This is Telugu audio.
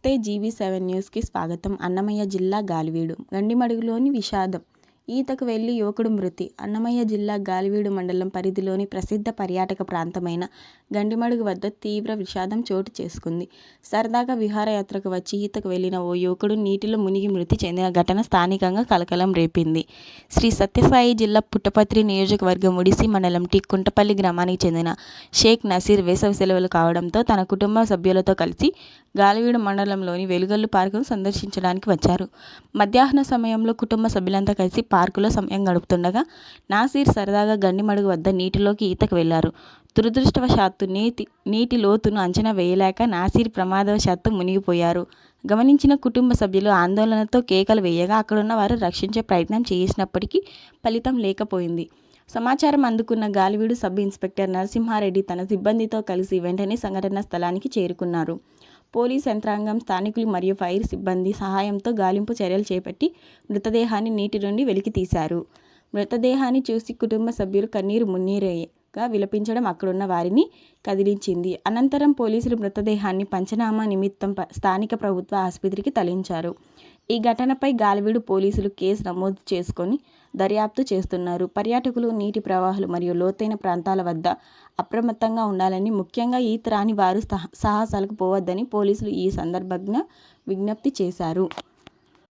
నమస్తే. జీబీ7 న్యూస్కి స్వాగతం. అన్నమయ్య జిల్లా గాలివీడు గండిమడుగులోని విషాదం. ఈతకు వెళ్లి యువకుడు మృతి. అన్నమయ్య జిల్లా గాలివీడు మండలం పరిధిలోని ప్రసిద్ధ పర్యాటక ప్రాంతమైన గండిమడుగు వద్ద తీవ్ర విషాదం చోటు చేసుకుంది. సరదాగా విహారయాత్రకు వచ్చి ఈతకు వెళ్లిన ఓ యువకుడు నీటిలో మునిగి మృతి చెందిన ఘటన స్థానికంగా కలకలం రేపింది. శ్రీ సత్యసాయి జిల్లా పుట్టపర్తి నియోజకవర్గం ఉడిసి మండలం టి కుంటపల్లి గ్రామానికి చెందిన షేక్ నసీర్ వేసవి సెలవులు కావడంతో తన కుటుంబ సభ్యులతో కలిసి గాలివీడు మండలంలోని వెలుగల్లు పార్కును సందర్శించడానికి వచ్చారు. మధ్యాహ్న సమయంలో కుటుంబ సభ్యులంతా కలిసి పార్కులో సమయం గడుపుతుండగా నాసీర్ సరదాగా గండిమడుగు వద్ద నీటిలోకి ఈతకు వెళ్లారు. దురదృష్టవశాత్తు నీటి లోతును అంచనా వేయలేక నాసీర్ ప్రమాదవశాత్తు మునిగిపోయారు. గమనించిన కుటుంబ సభ్యులు ఆందోళనతో కేకలు వేయగా అక్కడున్న వారు రక్షించే ప్రయత్నం చేసినప్పటికీ ఫలితం లేకపోయింది. సమాచారం అందుకున్న గాలివీడు సబ్ ఇన్స్పెక్టర్ నరసింహారెడ్డి తన సిబ్బందితో కలిసి వెంటనే సంఘటనా స్థలానికి చేరుకున్నారు. పోలీస్ యంత్రాంగం, స్థానికులు మరియు ఫైర్ సిబ్బంది సహాయంతో గాలింపు చర్యలు చేపట్టి మృతదేహాన్ని నీటి నుండి వెలికి తీశారు. మృతదేహాన్ని చూసి కుటుంబ సభ్యులు కన్నీరు మున్నీరుగా విలపించడం అక్కడున్న వారిని కదిలించింది. అనంతరం పోలీసులు మృతదేహాన్ని పంచనామా నిమిత్తం స్థానిక ప్రభుత్వ ఆసుపత్రికి తరలించారు. ఈ ఘటనపై గాలివీడు పోలీసులు కేసు నమోదు చేసుకొని దర్యాప్తు చేస్తున్నారు. పర్యాటకులు నీటి ప్రవాహాలు మరియు లోతైన ప్రాంతాల వద్ద అప్రమత్తంగా ఉండాలని, ముఖ్యంగా ఈత రాని వారు సాహసాలకు పోవద్దని పోలీసులు ఈ సందర్భంగా విజ్ఞప్తి చేశారు.